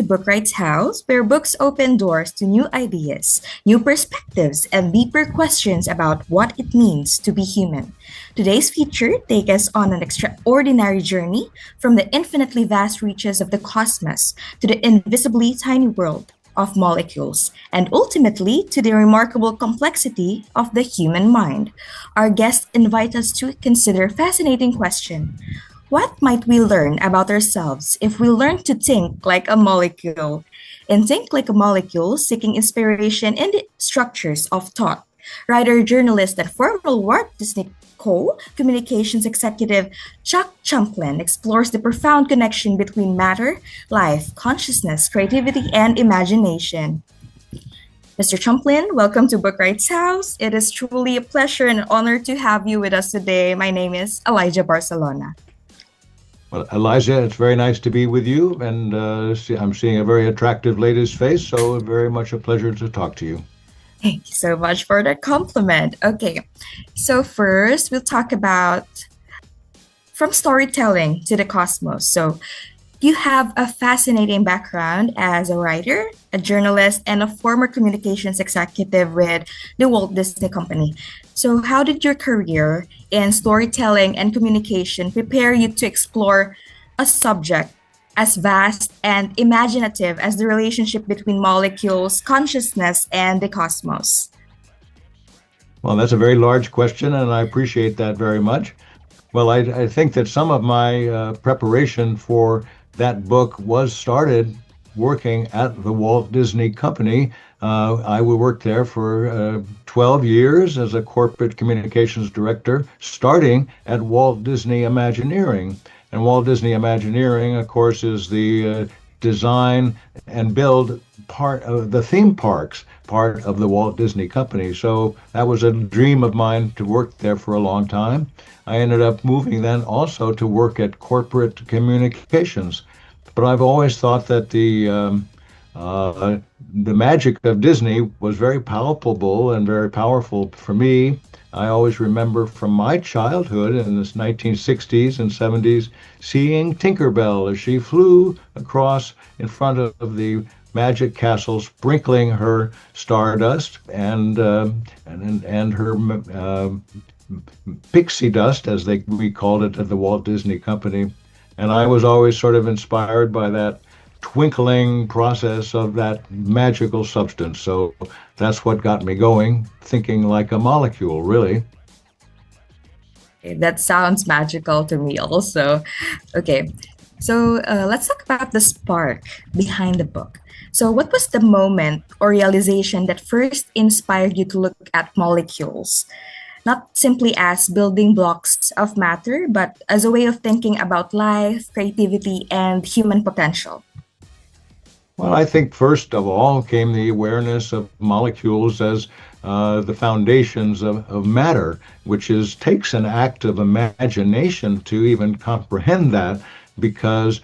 Bookwrights House, where books open doors to new ideas, new perspectives, and deeper questions about what it means to be human. Today's feature takes us on an extraordinary journey from the infinitely vast reaches of the cosmos to the invisibly tiny world of molecules, and ultimately to the remarkable complexity of the human mind. Our guests invite us to consider a fascinating question. What might we learn about ourselves if we learn to think like a molecule? And think like a molecule, seeking inspiration in the structures of thought. Writer, journalist, and former Walt Disney communications executive Chuck Champlin explores the profound connection between matter, life, consciousness, creativity, and imagination. Mr. Champlin, welcome to Bookwrights House. It is truly a pleasure and honor to have you with us today. My name is Elijah Barcelona. Well, Elijah, it's very nice to be with you, and I'm seeing a very attractive lady's face, so very much a pleasure to talk to you. Thank you so much for that compliment. Okay, so first we'll talk about from storytelling to the cosmos. So you have a fascinating background as a writer, a journalist, and a former communications executive with the Walt Disney Company. So how did your career in storytelling and communication prepare you to explore a subject as vast and imaginative as the relationship between molecules, consciousness, and the cosmos? Well, that's a very large question, and I appreciate that very much. Well, I think that some of my preparation for that book was started working at the Walt Disney Company. I worked there for 12 years as a corporate communications director, starting at Walt Disney Imagineering. And Walt Disney Imagineering, of course, is the design and build part of the theme parks, part of the Walt Disney Company. So that was a dream of mine to work there for a long time. I ended up moving then also to work at corporate communications. But I've always thought that the magic of Disney was very palpable and very powerful for me. I always remember from my childhood in the 1960s and 70s seeing Tinkerbell as she flew across in front of the Magic Castle, sprinkling her stardust and her pixie dust, as we called it at the Walt Disney Company. And I was always sort of inspired by that twinkling process of that magical substance. So that's what got me going, thinking like a molecule, really. That sounds magical to me also. Okay, so let's talk about the spark behind the book. So what was the moment or realization that first inspired you to look at molecules? Not simply as building blocks of matter, but as a way of thinking about life, creativity, and human potential. Well, I think first of all came the awareness of molecules as the foundations of matter, which takes an act of imagination to even comprehend that, because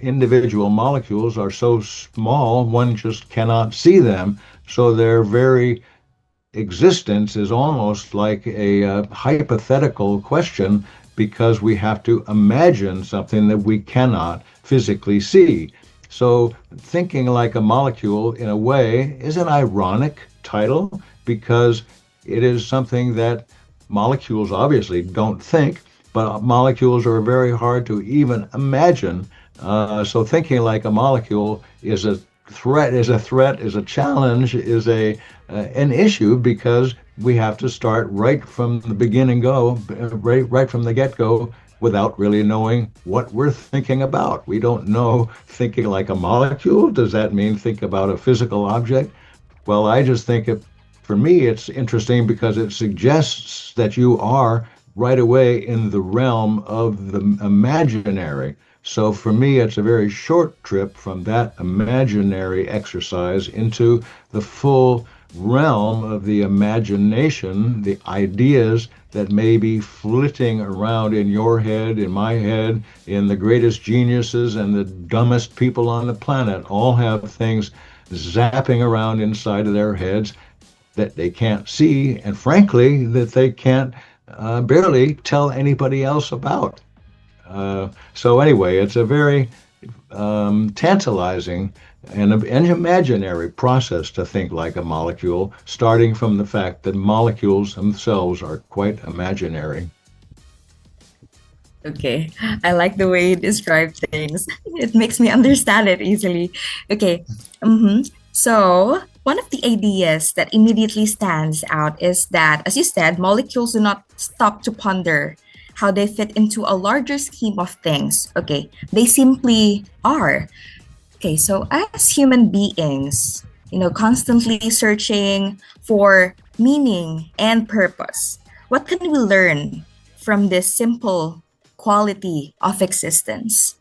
individual molecules are so small, one just cannot see them. So their very existence is almost like a hypothetical question, because we have to imagine something that we cannot physically see. So thinking like a molecule, in a way, is an ironic title, because it is something that molecules obviously don't think, but molecules are very hard to even imagine. So thinking like a molecule is a challenge, is an issue, because we have to start right from the right from the get-go, without really knowing what we're thinking about. We don't know, thinking like a molecule, does that mean think about a physical object? Well, I just think for me, it's interesting because it suggests that you are right away in the realm of the imaginary. So for me, it's a very short trip from that imaginary exercise into the full realm of the imagination, the ideas that may be flitting around in your head, in my head, in the greatest geniuses and the dumbest people on the planet. All have things zapping around inside of their heads that they can't see, and frankly, that they can't barely tell anybody else about. So anyway, it's a very tantalizing and an imaginary process to think like a molecule, starting from the fact that molecules themselves are quite imaginary. Okay, I like the way you describe things. It makes me understand it easily. Okay, so one of the ideas that immediately stands out is that, as you said, molecules do not stop to ponder how they fit into a larger scheme of things. Okay, they simply are. Okay, so as human beings, constantly searching for meaning and purpose, what can we learn from this simple quality of existence?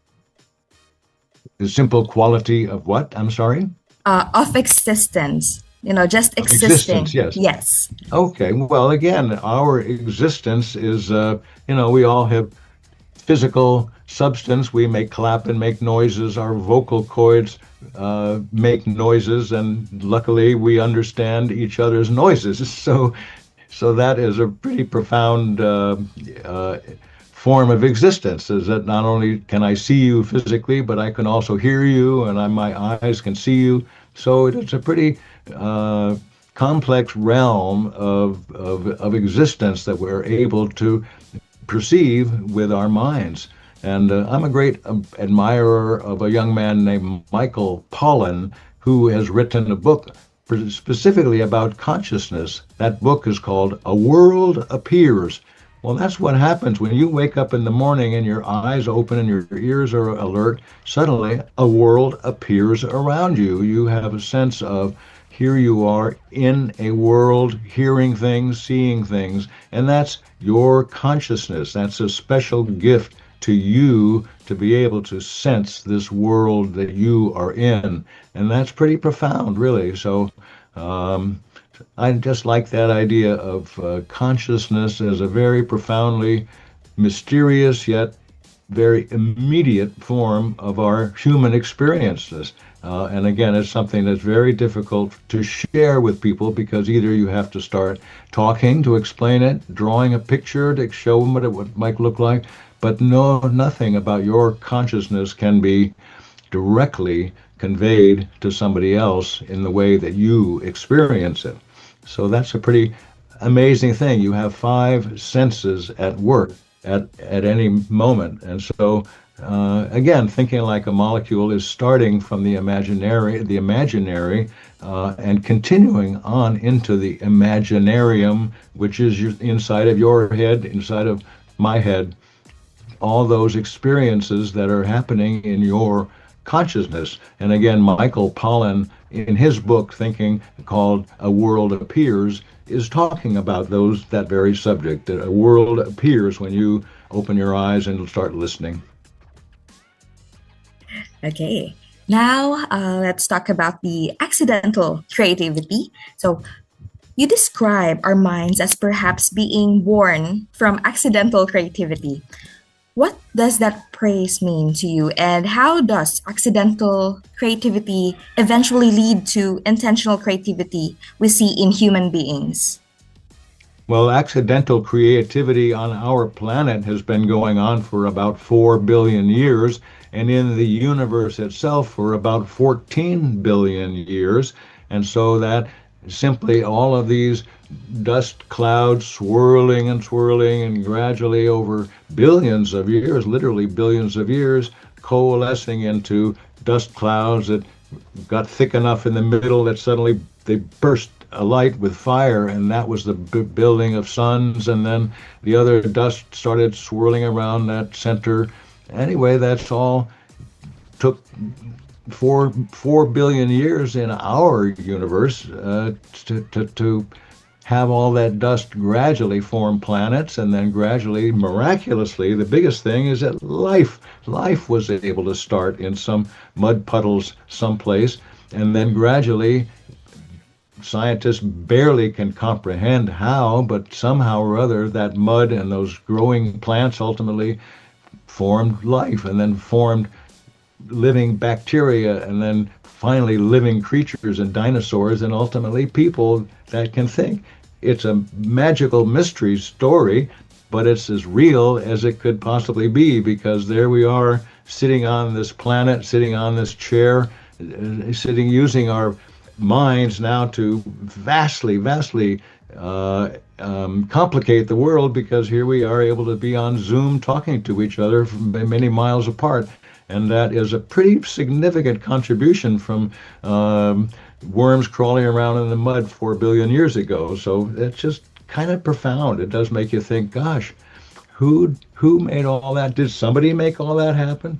The simple quality of what? I'm sorry? Of existence, just Of existence, existing. yes. Yes. Okay, well, again, our existence is, we all have physical substance. We may clap and make noises. Our vocal cords make noises, and luckily we understand each other's noises. So that is a pretty profound form of existence. Is that not only can I see you physically, but I can also hear you, and my eyes can see you. So it's a pretty complex realm of existence that we're able to perceive with our minds. And I'm a great admirer of a young man named Michael Pollan, who has written a book specifically about consciousness. That book is called A World Appears. Well, that's what happens when you wake up in the morning and your eyes open and your ears are alert. Suddenly, a world appears around you. You have a sense of here you are in a world, hearing things, seeing things, and that's your consciousness. That's a special gift to you to be able to sense this world that you are in. And that's pretty profound, really. So I just like that idea of consciousness as a very profoundly mysterious yet very immediate form of our human experiences. And again, it's something that's very difficult to share with people because either you have to start talking to explain it, drawing a picture to show them what it might look like, but nothing about your consciousness can be directly conveyed to somebody else in the way that you experience it. So that's a pretty amazing thing. You have five senses at work at any moment. And so, again, thinking like a molecule is starting from the imaginary, and continuing on into the imaginarium, which is inside of your head, inside of my head, all those experiences that are happening in your consciousness. And again, Michael Pollan, in his book, thinking called A World Appears, is talking about that very subject, that a world appears when you open your eyes and start listening. Okay. Now, let's talk about the accidental creativity. So, you describe our minds as perhaps being born from accidental creativity. What does that praise mean to you, and how does accidental creativity eventually lead to intentional creativity we see in human beings? Well, accidental creativity on our planet has been going on for about 4 billion years, and in the universe itself for about 14 billion years. And so that simply all of these dust clouds swirling and gradually over billions of years, literally billions of years, coalescing into dust clouds that got thick enough in the middle that suddenly they burst alight with fire, and that was the building of suns, and then the other dust started swirling around that center. Anyway, that's all took 4 billion years in our universe to have all that dust gradually form planets, and then gradually, miraculously, the biggest thing is that life was able to start in some mud puddles someplace, and then gradually scientists barely can comprehend how, but somehow or other that mud and those growing plants ultimately formed life, and then formed living bacteria, and then finally living creatures and dinosaurs, and ultimately people that can think. It's a magical mystery story, but it's as real as it could possibly be, because there we are sitting on this planet, sitting on this chair, using our minds now to vastly complicate the world, because here we are able to be on Zoom talking to each other from many miles apart. And that is a pretty significant contribution from worms crawling around in the mud 4 billion years ago. So it's just kind of profound. It does make you think, gosh, who made all that? Did somebody make all that happen?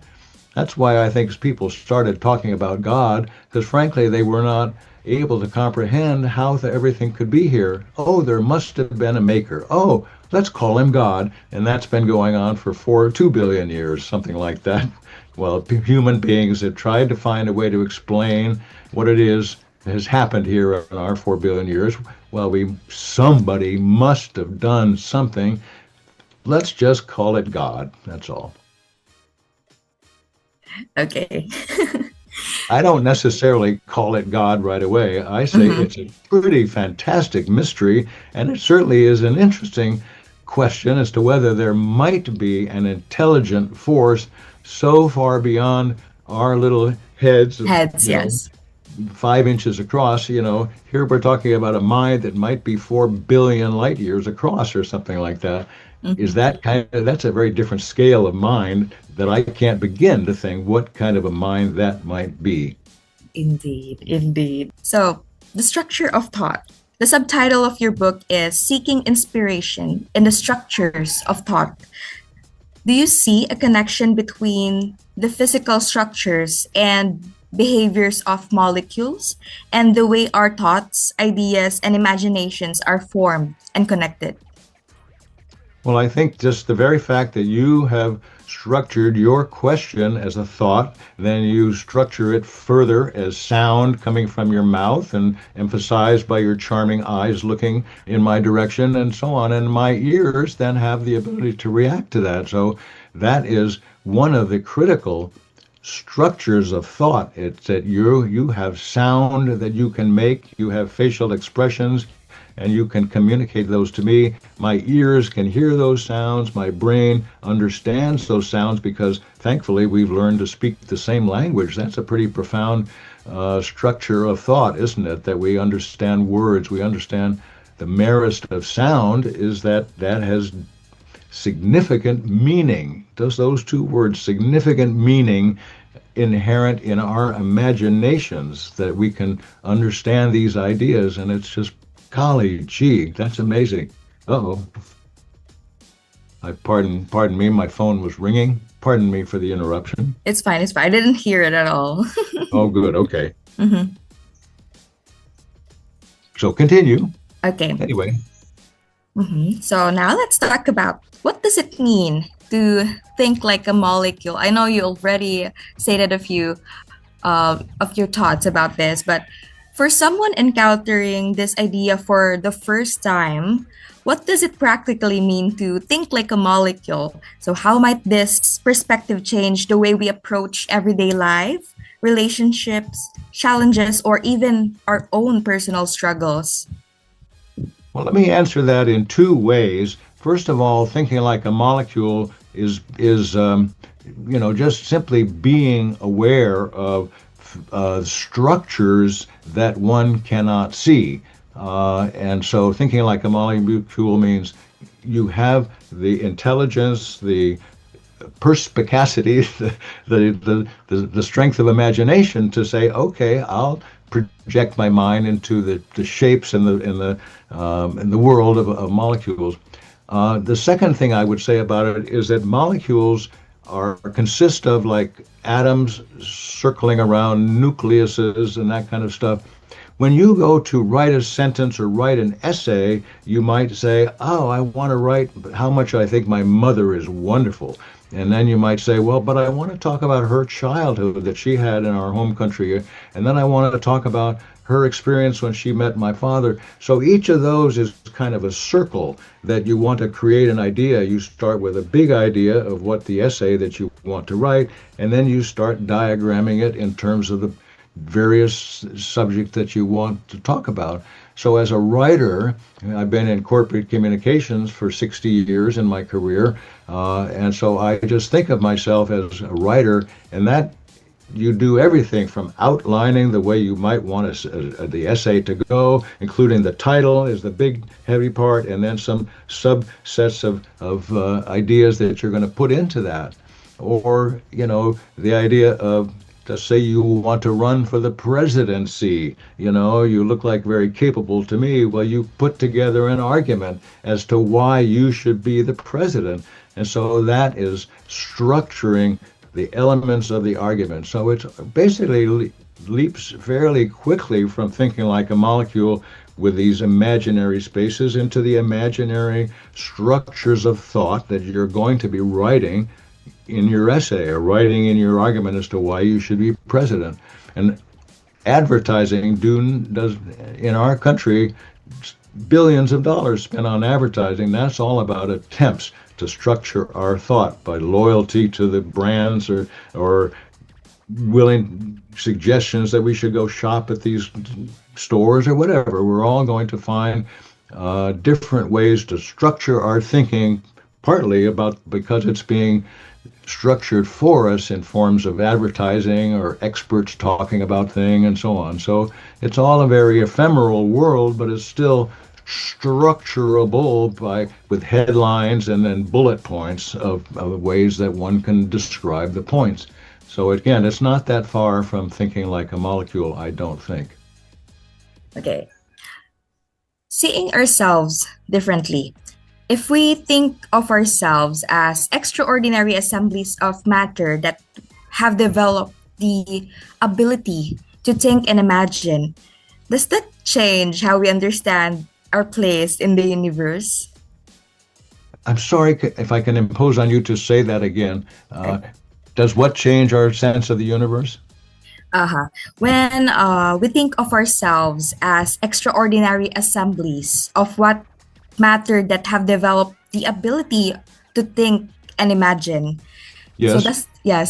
That's why I think people started talking about God, because frankly, they were not able to comprehend how everything could be here. Oh, there must have been a maker. Oh, let's call him God. And that's been going on for 2 billion years, something like that. Well, human beings have tried to find a way to explain what it is that has happened here in our 4 billion years. Well, somebody must have done something. Let's just call it God. That's all. Okay. I don't necessarily call it God right away. I say it's a pretty fantastic mystery, and it certainly is an interesting question as to whether there might be an intelligent force so far beyond our little heads, Heads, yes. 5 inches across. Here we're talking about a mind that might be 4 billion light years across or something like that. Is that's a very different scale of mind that I can't begin to think what kind of a mind that might be. Indeed, indeed. So, the structure of thought. The subtitle of your book is Seeking Inspiration in the Structures of Thought. Do you see a connection between the physical structures and behaviors of molecules and the way our thoughts, ideas, and imaginations are formed and connected? Well, I think just the very fact that you have structured your question as a thought, then you structure it further as sound coming from your mouth and emphasized by your charming eyes looking in my direction and so on. And my ears then have the ability to react to that. So that is one of the critical structures of thought. It's that you have sound that you can make, you have facial expressions, and you can communicate those to me. My ears can hear those sounds. My brain understands those sounds because, thankfully, we've learned to speak the same language. That's a pretty profound structure of thought, isn't it? That we understand words. We understand the merest of sound is that has significant meaning. Does those two words, significant meaning, inherent in our imaginations, that we can understand these ideas? And it's just, golly gee, that's amazing. Uh-oh. Pardon me, my phone was ringing. Pardon me for the interruption. It's fine, it's fine. I didn't hear it at all. Oh, good, okay. So continue. Okay. Anyway. So now let's talk about what does it mean to think like a molecule. I know you already stated a few of your thoughts about this, but for someone encountering this idea for the first time, what does it practically mean to think like a molecule? So how might this perspective change the way we approach everyday life, relationships, challenges, or even our own personal struggles? Well, let me answer that in two ways. First of all, thinking like a molecule is just simply being aware of structures that one cannot see. And so thinking like a molecule means you have the intelligence, the perspicacity, the strength of imagination to say, okay, I'll project my mind into the shapes in the world of molecules. The second thing I would say about it is that molecules consist of like atoms circling around nucleuses and that kind of stuff. When you go to write a sentence or write an essay, you might say, oh, I want to write how much I think my mother is wonderful. And then you might say, well, but I want to talk about her childhood that she had in our home country. And then I want to talk about her experience when she met my father. So each of those is kind of a circle that you want to create an idea. You start with a big idea of what the essay that you want to write, and then you start diagramming it in terms of the various subjects that you want to talk about. So as a writer, I've been in corporate communications for 60 years in my career, and so I just think of myself as a writer, and that you do everything from outlining the way you might want the essay to go, including the title is the big heavy part, and then some subsets of ideas that you're going to put into that. Or, the idea of, let's say you want to run for the presidency, you look like very capable to me. Well, you put together an argument as to why you should be the president. And so that is structuring the elements of the argument. So it basically leaps fairly quickly from thinking like a molecule with these imaginary spaces into the imaginary structures of thought that you're going to be writing in your essay or writing in your argument as to why you should be president. And advertising does in our country billions of dollars spent on advertising. That's all about attempts to structure our thought by loyalty to the brands or willing suggestions that we should go shop at these stores or whatever. We're all going to find different ways to structure our thinking, partly because it's being structured for us in forms of advertising or experts talking about things and so on. So it's all a very ephemeral world, but it's still structurable with headlines and then bullet points of ways that one can describe the points. So again, it's not that far from thinking like a molecule, I don't think. Okay. Seeing ourselves differently. If we think of ourselves as extraordinary assemblies of matter that have developed the ability to think and imagine, does that change how we understand our place in the universe? I'm sorry if I can impose on you to say that again. Does what change our sense of the universe? When we think of ourselves as extraordinary assemblies of what matter that have developed the ability to think and imagine. Yes. So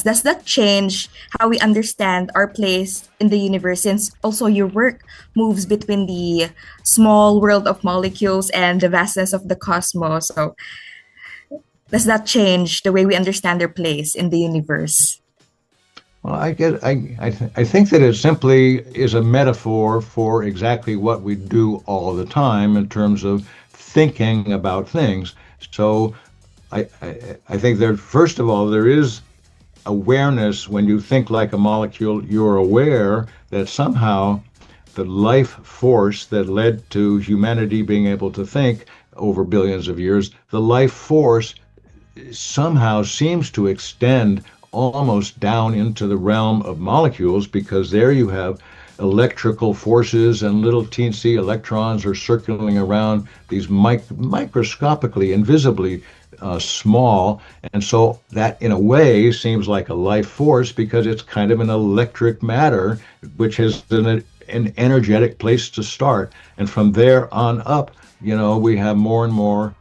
does that change how we understand our place in the universe, since also your work moves between the small world of molecules and the vastness of the cosmos? So does that change the way we understand our place in the universe? Well, I think that it simply is a metaphor for exactly what we do all the time in terms of thinking about things. So I think that, first of all, there is awareness. When you think like a molecule, you're aware that somehow the life force that led to humanity being able to think over billions of years, the life force somehow seems to extend almost down into the realm of molecules, because there you have electrical forces and little teensy electrons are circling around these microscopically, invisibly small. And so that in a way seems like a life force, because it's kind of an electric matter, which has an energetic place to start. And from there on up, we have more and more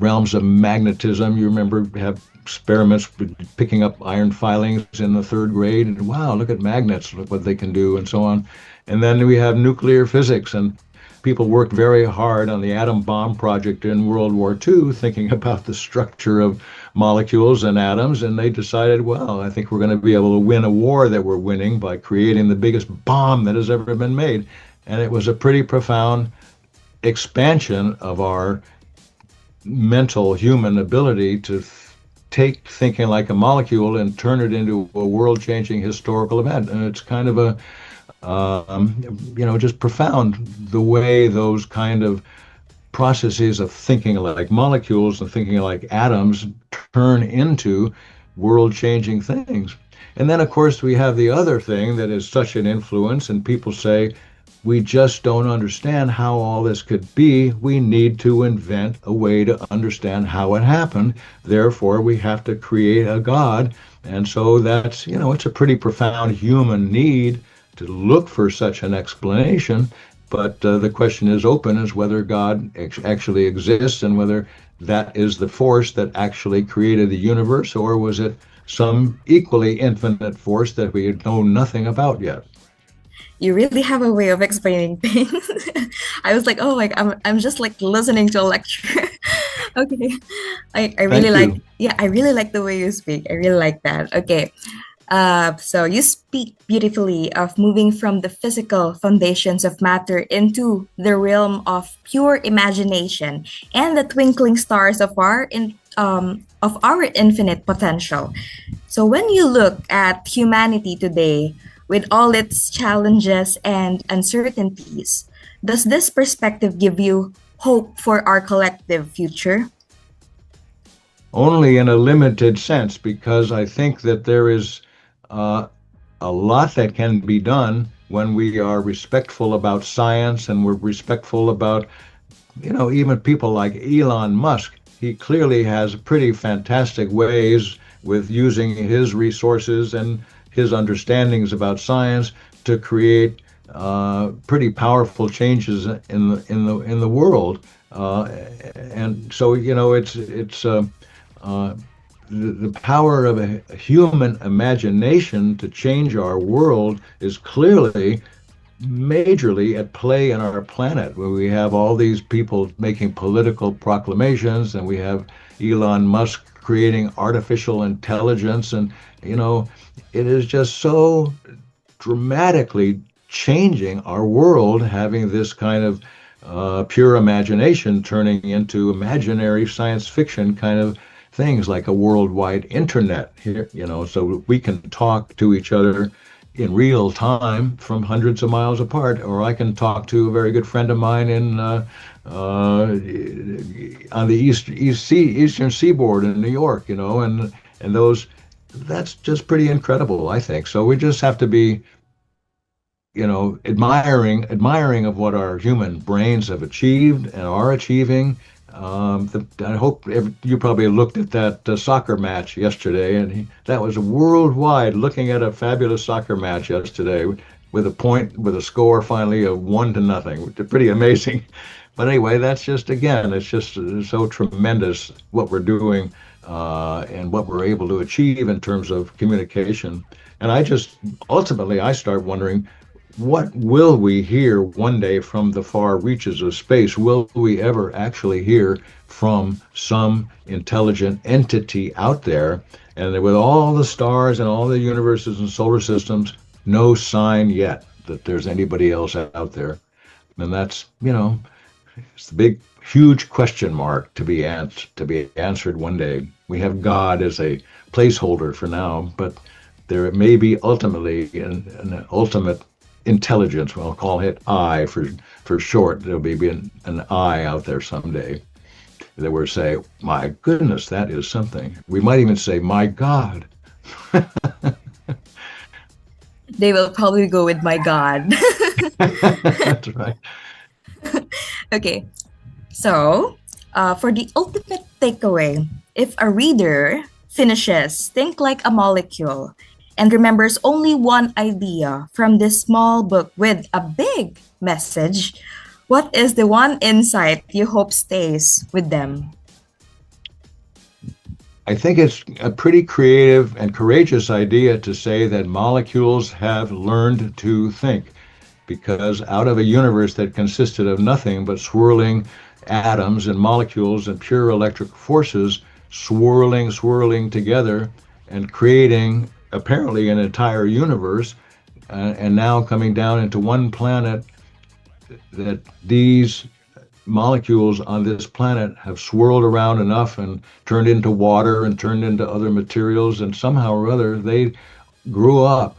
realms of magnetism. You remember have experiments picking up iron filings in the third grade, and wow, look at magnets, look what they can do, and so on. And then we have nuclear physics, and people worked very hard on the atom bomb project in World War II, thinking about the structure of molecules and atoms, and they decided, well, I think we're going to be able to win a war that we're winning by creating the biggest bomb that has ever been made. And it was a pretty profound expansion of our mental human ability to take thinking like a molecule and turn it into a world-changing historical event. And it's kind of a, just profound the way those kind of processes of thinking like molecules and thinking like atoms turn into world-changing things. And then, of course, we have the other thing that is such an influence, and people say, we just don't understand how all this could be. We need to invent a way to understand how it happened. Therefore, we have to create a God. And so that's, it's a pretty profound human need to look for such an explanation. But the question is open as whether God actually exists and whether that is the force that actually created the universe, or was it some equally infinite force that we know nothing about yet? You really have a way of explaining things. I was like, oh, like I'm just like listening to a lecture. Okay. I really Thank like, you. yeah, I really like the way you speak. I really like that. Okay. So you speak beautifully of moving from the physical foundations of matter into the realm of pure imagination and the twinkling stars of our infinite potential. So when you look at humanity today, with all its challenges and uncertainties, does this perspective give you hope for our collective future? Only in a limited sense, because I think that there is uh, a lot that can be done when we are respectful about science and we're respectful about, even people like Elon Musk. He clearly has pretty fantastic ways with using his resources and his understandings about science to create pretty powerful changes in the world. And so, uh, the power of a human imagination to change our world is clearly majorly at play in our planet, where we have all these people making political proclamations, and we have Elon Musk creating artificial intelligence, and you know, it is just so dramatically changing our world, having this kind of pure imagination turning into imaginary science fiction kind of things like a worldwide internet here, so we can talk to each other in real time from hundreds of miles apart, or I can talk to a very good friend of mine on the eastern seaboard in New York, and those that's just pretty incredible, I think. So we just have to be, admiring of what our human brains have achieved and are achieving. I hope you probably looked at that soccer match yesterday, and that was worldwide. Looking at a fabulous soccer match yesterday with a score finally of 1-0, which is pretty amazing. But anyway, that's just again, it's just so tremendous what we're doing and what we're able to achieve in terms of communication. And ultimately I start wondering, what will we hear one day from the far reaches of space? Will we ever actually hear from some intelligent entity out there? And with all the stars and all the universes and solar systems, no sign yet that there's anybody else out there. And that's, it's the big, huge question mark to be answered one day. We have God as a placeholder for now, but there may be ultimately an ultimate intelligence. We'll call it I for short. There'll be an I out there someday that we'll say, my goodness, that is something. We might even say, my God. They will probably go with my God. That's right. Okay, so for the ultimate takeaway, if a reader finishes Think Like a Molecule and remembers only one idea from this small book with a big message, what is the one insight you hope stays with them? I think it's a pretty creative and courageous idea to say that molecules have learned to think, because out of a universe that consisted of nothing but swirling atoms and molecules and pure electric forces swirling together and creating apparently an entire universe, and now coming down into one planet, that these molecules on this planet have swirled around enough and turned into water and turned into other materials, and somehow or other they grew up.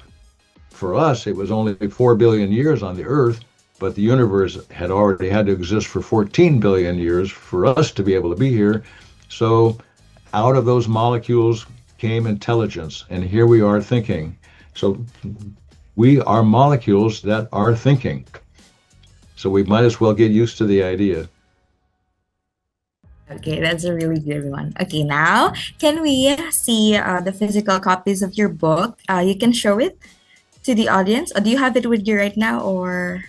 For us, it was only 4 billion years on the Earth, but the universe had already had to exist for 14 billion years for us to be able to be here. So out of those molecules came intelligence, and here we are thinking. So we are molecules that are thinking. So we might as well get used to the idea. Okay, that's a really good one. Okay, now can we see the physical copies of your book? You can show it to the audience. Do you have it with you right now, or?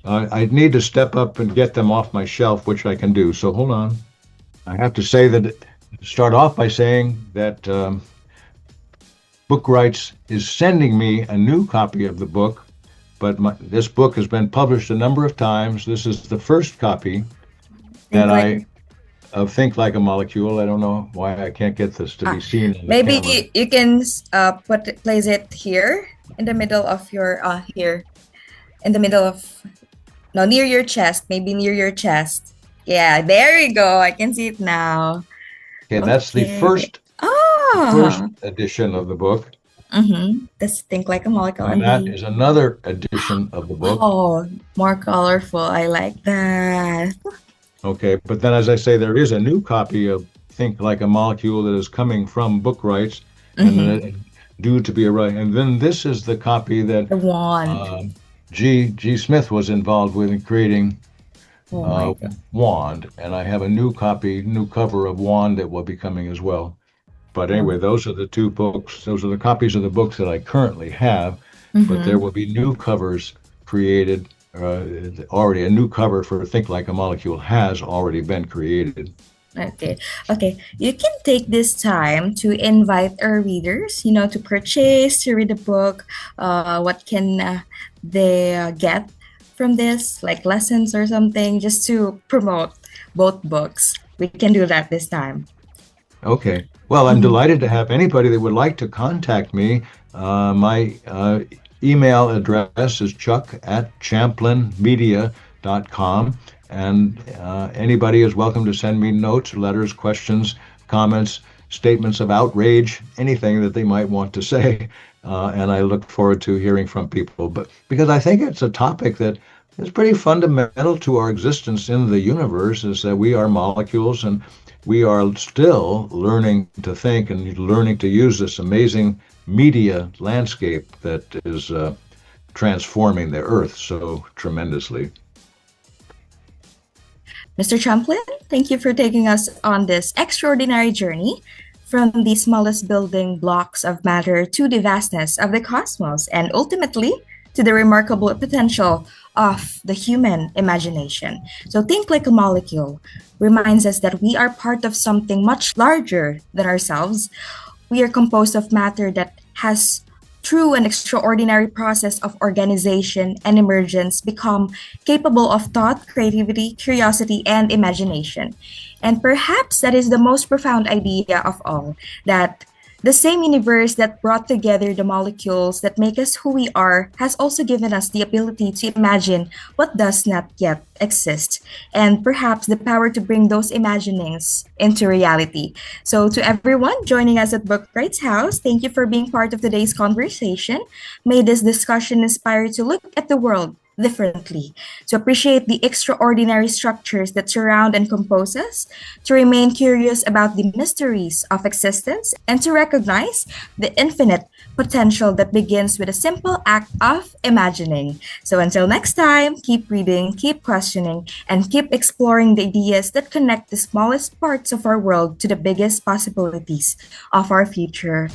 I need to step up and get them off my shelf, which I can do. So hold on. I have to say that, start off by saying that Bookwrights is sending me a new copy of the book, but this book has been published a number of times. This is the first copy that Think like of Think Like a Molecule. I don't know why I can't get this to be seen on the maybe camera. you can place it here in the middle of your here in the middle of no near your chest, maybe near your chest. Yeah, there you go. I can see it now. Okay, that's the Okay. first Oh, edition of the book, That's Think Like a Molecule. and And that the is another edition of the book. oh, more colorful. I like that. Okay, but then as I say, there is a new copy of Think Like a Molecule that is coming from Bookwrights and Mm-hmm. due to be arrived. And then this is the copy that The wand. G. Smith was involved with in creating Oh my God. Wand, and I have a new cover of Wand that will be coming as well. But anyway, those are the two books. Those are the copies of the books that I currently have. But there Mm-hmm. will be new covers created. Already a new cover for Think Like a Molecule has already been created. Okay. Okay. You can take this time to invite our readers, to purchase, to read the book. What can they get from this, like lessons or something, just to promote both books. We can do that this time. Okay. Well, I'm Mhm. delighted to have anybody that would like to contact me. My email address is chuck@champlinmedia.com. And anybody is welcome to send me notes, letters, questions, comments, statements of outrage, anything that they might want to say. And I look forward to hearing from people. But because I think it's a topic that is pretty fundamental to our existence in the universe, is that we are molecules and we are still learning to think and learning to use this amazing media landscape that is transforming the earth so tremendously. Mr. Champlin, thank you for taking us on this extraordinary journey from the smallest building blocks of matter to the vastness of the cosmos and ultimately to the remarkable potential of the human imagination. So, Think Like a Molecule reminds us that we are part of something much larger than ourselves. We are composed of matter that has through an extraordinary process of organization and emergence become capable of thought, creativity, curiosity, and imagination. And perhaps that is the most profound idea of all, that the same universe that brought together the molecules that make us who we are has also given us the ability to imagine what does not yet exist, and perhaps the power to bring those imaginings into reality. So, to everyone joining us at Bookwrights House, thank you for being part of today's conversation. May this discussion inspire you to look at the world differently, to appreciate the extraordinary structures that surround and compose us, to remain curious about the mysteries of existence, and to recognize the infinite potential that begins with a simple act of imagining. So until next time, keep reading, keep questioning, and keep exploring the ideas that connect the smallest parts of our world to the biggest possibilities of our future.